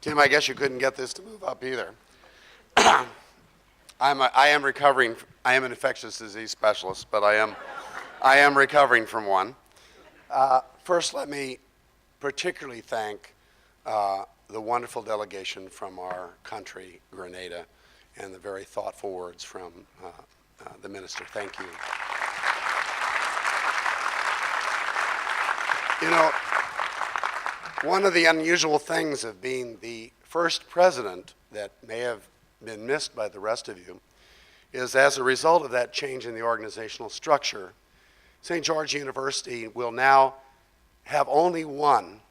Tim, I guess you couldn't get this to move up either. I am recovering. I am an infectious disease specialist, but I am recovering from one. First, let me particularly thank the wonderful delegation from our country, Grenada, and the very thoughtful words from the minister. Thank you. You know, one of the unusual things of being the first president that may have been missed by the rest of you is, as a result of that change in the organizational structure, St. George University will now have only one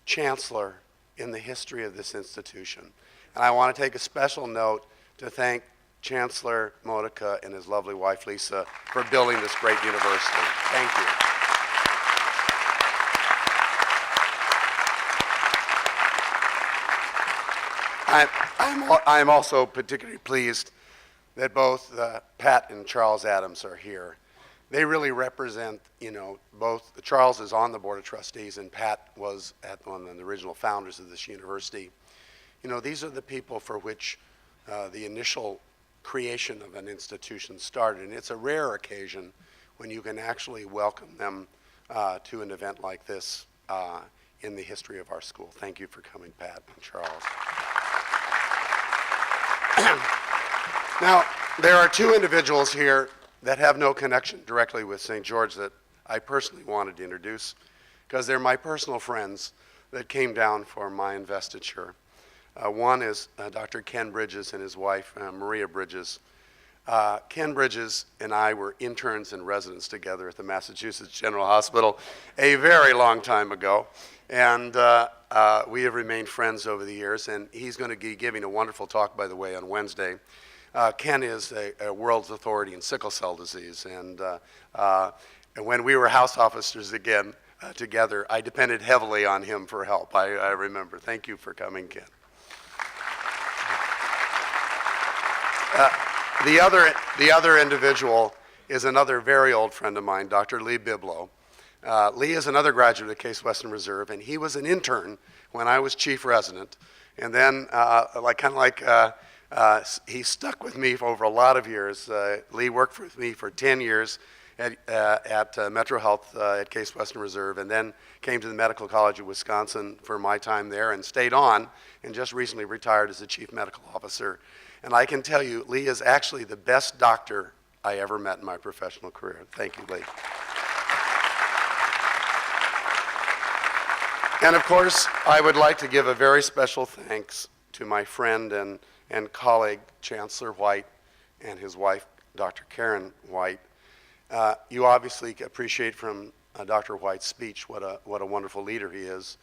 chancellor in the history of this institution. And I want to take a special note to thank Chancellor Modica and his lovely wife Lisa for building this great university. Thank you. I'm also particularly pleased that both Pat and Charles Adams are here. They really represent, both Charles is on the Board of Trustees and Pat was one of the original founders of this university. These are the people for which the initial creation of an institution started, and it's a rare occasion when you can actually welcome them to an event like this in the history of our school. Thank you for coming, Pat and Charles. Now, there are two individuals here that have no connection directly with St. George that I personally wanted to introduce, because they're my personal friends that came down for my investiture. One is Dr. Ken Bridges and his wife, Maria Bridges. Ken Bridges and I were interns and residents together at the Massachusetts General Hospital a very long time ago, and we have remained friends over the years, and he's going to be giving a wonderful talk, by the way, on Wednesday. Ken is a world's authority in sickle cell disease, and when we were house officers again together, I depended heavily on him for help. I remember. Thank you for coming, Ken. The other individual is another very old friend of mine, Dr. Lee Biblow. Lee is another graduate of Case Western Reserve, and he was an intern when I was chief resident, and then he stuck with me for over a lot of years. Lee worked with me for 10 years at Metro Health at Case Western Reserve, and then came to the Medical College of Wisconsin for my time there and stayed on, and just recently retired as the chief medical officer. And I can tell you, Lee is actually the best doctor I ever met in my professional career. Thank you, Lee. And of course, I would like to give a very special thanks to my friend and colleague, Chancellor White, and his wife, Dr. Karen White. You obviously appreciate from Dr. White's speech what a wonderful leader he is.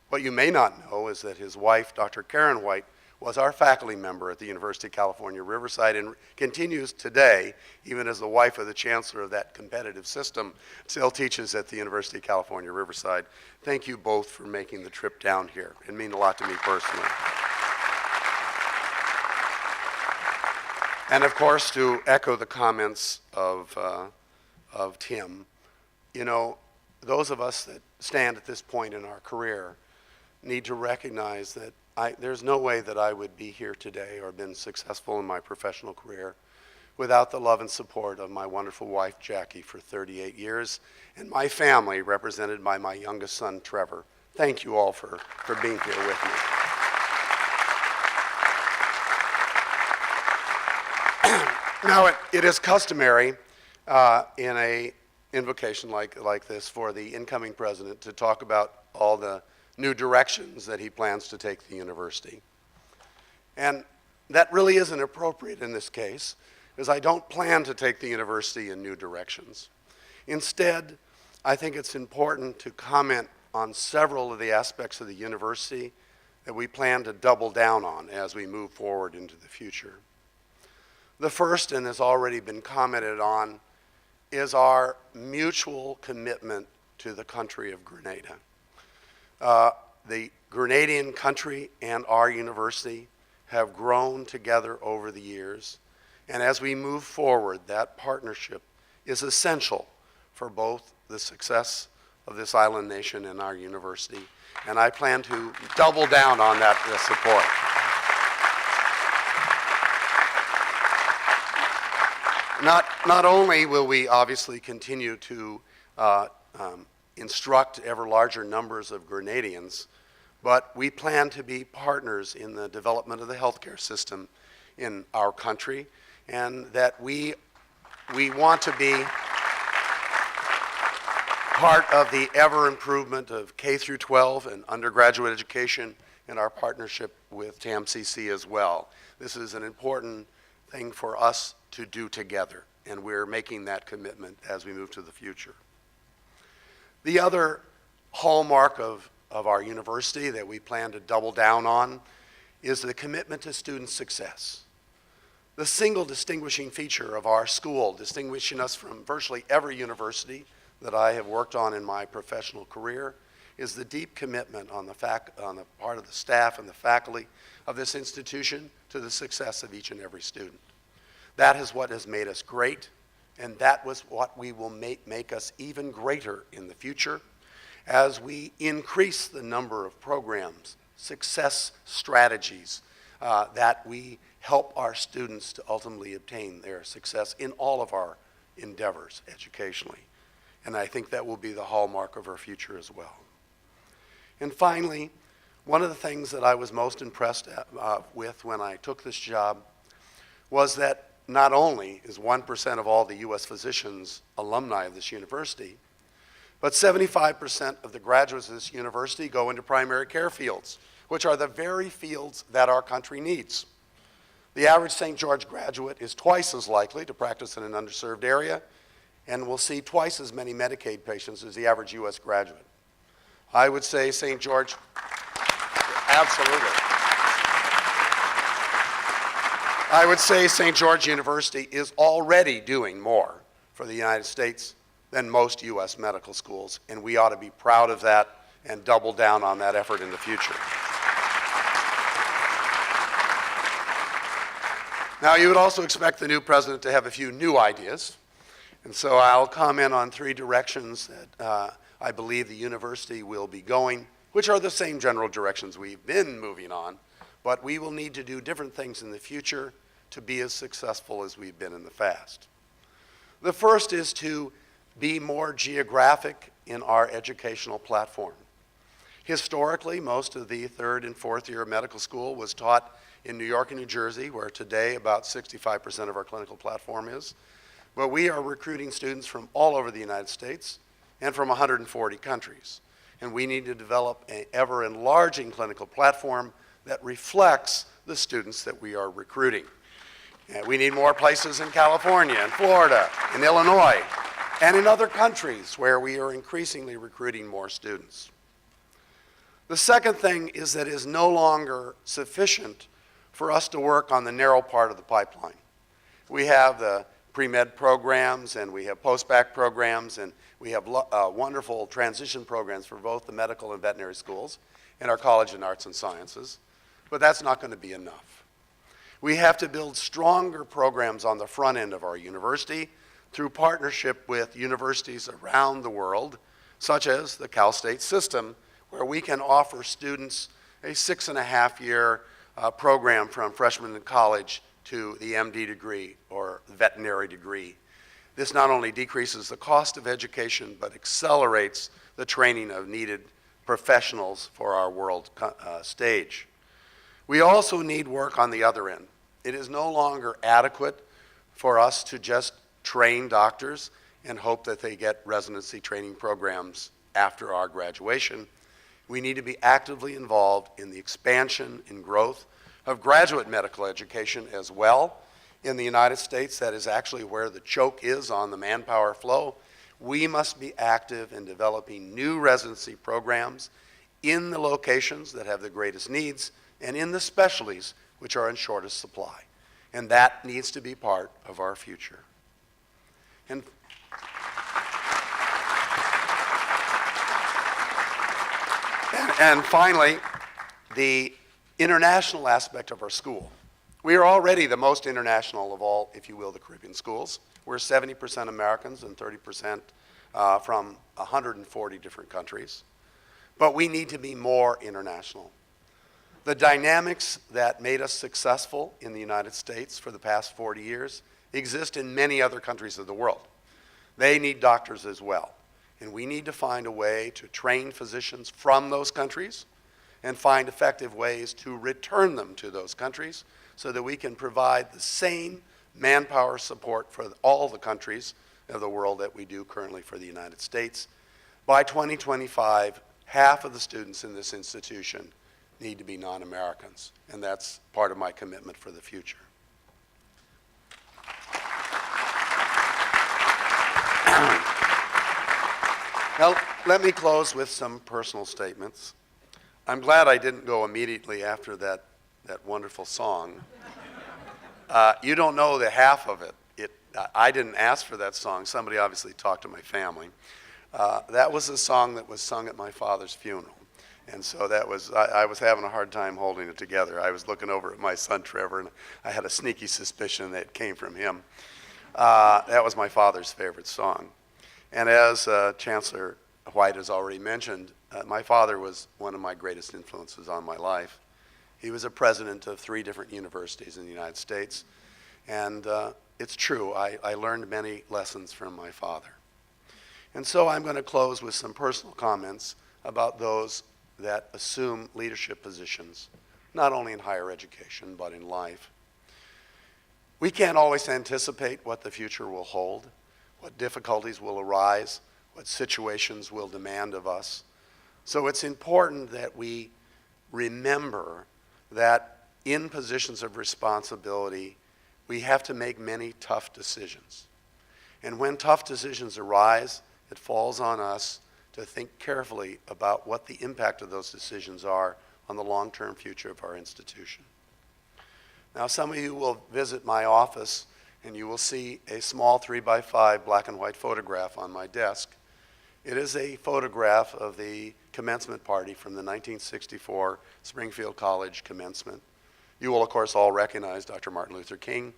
What you may not know is that his wife, Dr. Karen White, was our faculty member at the University of California, Riverside, and continues today, even as the wife of the chancellor of that competitive system, still teaches at the University of California, Riverside. Thank you both for making the trip down here. It means a lot to me personally. And of course, to echo the comments of Tim, those of us that stand at this point in our career need to recognize that there's no way that I would be here today or been successful in my professional career without the love and support of my wonderful wife, Jackie, for 38 years, and my family, represented by my youngest son, Trevor. Thank you all for being here with me. Now, it is customary in an invocation like this for the incoming president to talk about all the new directions that he plans to take the university. And that really isn't appropriate in this case, because I don't plan to take the university in new directions. Instead, I think it's important to comment on several of the aspects of the university that we plan to double down on as we move forward into the future. The first, and has already been commented on, is our mutual commitment to the country of Grenada. The Grenadian country and our university have grown together over the years, and as we move forward, that partnership is essential for both the success of this island nation and our university. And I plan to double down on that support. Not only will we obviously continue to instruct ever larger numbers of Grenadians, but we plan to be partners in the development of the healthcare system in our country, and that we want to be part of the ever improvement of K through 12 and undergraduate education in our partnership with TAMCC as well. This is an important thing for us to do together, and we're making that commitment as we move to the future. The other hallmark of our university that we plan to double down on is the commitment to student success. The single distinguishing feature of our school, distinguishing us from virtually every university that I have worked on in my professional career, is the deep commitment on the part of the staff and the faculty of this institution to the success of each and every student. That is what has made us great, and that was what we will make us even greater in the future as we increase the number of programs, success strategies that we help our students to ultimately obtain their success in all of our endeavors educationally. And I think that will be the hallmark of our future as well. And finally, one of the things that I was most impressed with when I took this job was that not only is 1% of all the U.S. physicians alumni of this university, but 75% of the graduates of this university go into primary care fields, which are the very fields that our country needs. The average St. George graduate is twice as likely to practice in an underserved area and will see twice as many Medicaid patients as the average U.S. graduate. I would say St. George, absolutely. I would say St. George University is already doing more for the United States than most U.S. medical schools, and we ought to be proud of that and double down on that effort in the future. Now, you would also expect the new president to have a few new ideas, and so I'll comment on 3 directions that I believe the university will be going, which are the same general directions we've been moving on, but we will need to do different things in the future to be as successful as we've been in the past. The first is to be more geographic in our educational platform. Historically, most of the 3rd and 4th year of medical school was taught in New York and New Jersey, where today about 65% of our clinical platform is. But we are recruiting students from all over the United States and from 140 countries. And we need to develop an ever-enlarging clinical platform that reflects the students that we are recruiting. And we need more places in California and Florida, in Illinois, and in other countries where we are increasingly recruiting more students. The second thing is that it is no longer sufficient for us to work on the narrow part of the pipeline. We have the pre-med programs, and we have post-bac programs, and we have wonderful transition programs for both the medical and veterinary schools and our College of Arts and Sciences, but that's not going to be enough. We have to build stronger programs on the front end of our university through partnership with universities around the world, such as the Cal State system, where we can offer students a 6.5-year program from freshman in college to the MD degree or veterinary degree. This not only decreases the cost of education, but accelerates the training of needed professionals for our world stage. We also need work on the other end. It is no longer adequate for us to just train doctors and hope that they get residency training programs after our graduation. We need to be actively involved in the expansion and growth of graduate medical education as well. In the United States, that is actually where the choke is on the manpower flow. We must be active in developing new residency programs in the locations that have the greatest needs and in the specialties which are in shortest supply. And that needs to be part of our future. And finally, the international aspect of our school. We are already the most international of all, if you will, the Caribbean schools. We're 70% Americans and 30% from 140 different countries. But we need to be more international. The dynamics that made us successful in the United States for the past 40 years exist in many other countries of the world. They need doctors as well. And we need to find a way to train physicians from those countries and find effective ways to return them to those countries so that we can provide the same manpower support for all the countries of the world that we do currently for the United States. By 2025, half of the students in this institution need to be non-Americans, and that's part of my commitment for the future. Now, let me close with some personal statements. I'm glad I didn't go immediately after that wonderful song. You don't know the half of it. I didn't ask for that song. Somebody obviously talked to my family. That was a song that was sung at my father's funeral. And so that was, I was having a hard time holding it together. I was looking over at my son Trevor, and I had a sneaky suspicion that it came from him. That was my father's favorite song. And as Chancellor White has already mentioned, my father was one of my greatest influences on my life. He was a president of 3 different universities in the United States. And it's true, I learned many lessons from my father. And so I'm going to close with some personal comments about those that assume leadership positions, not only in higher education, but in life. We can't always anticipate what the future will hold, what difficulties will arise, what situations will demand of us. So it's important that we remember that in positions of responsibility, we have to make many tough decisions. And when tough decisions arise, it falls on us to think carefully about what the impact of those decisions are on the long-term future of our institution. Now, some of you will visit my office and you will see a small 3x5 black and white photograph on my desk. It is a photograph of the commencement party from the 1964 Springfield College commencement. You will, of course, all recognize Dr. Martin Luther King.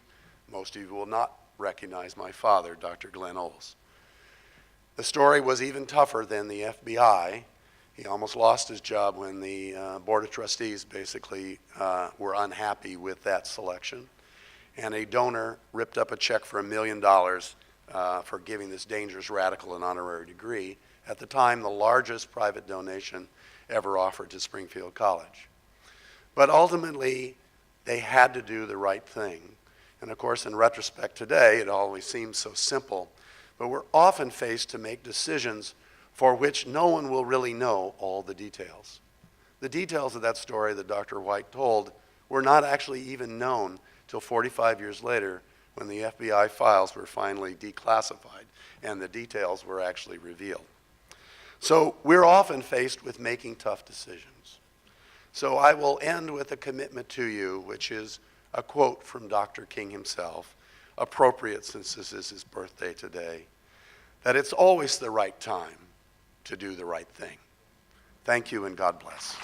Most of you will not recognize my father, Dr. Glenn Olds. The story was even tougher than the FBI. He almost lost his job when the Board of Trustees basically were unhappy with that selection. And a donor ripped up a check for $1 million for giving this dangerous radical an honorary degree, at the time the largest private donation ever offered to Springfield College. But ultimately, they had to do the right thing. And of course, in retrospect today, it always seems so simple, but we're often faced to make decisions for which no one will really know all the details. The details of that story that Dr. White told were not actually even known till 45 years later, when the FBI files were finally declassified and the details were actually revealed. So we're often faced with making tough decisions. So I will end with a commitment to you, which is a quote from Dr. King himself, appropriate since this is his birthday today, that it's always the right time to do the right thing. Thank you and God bless.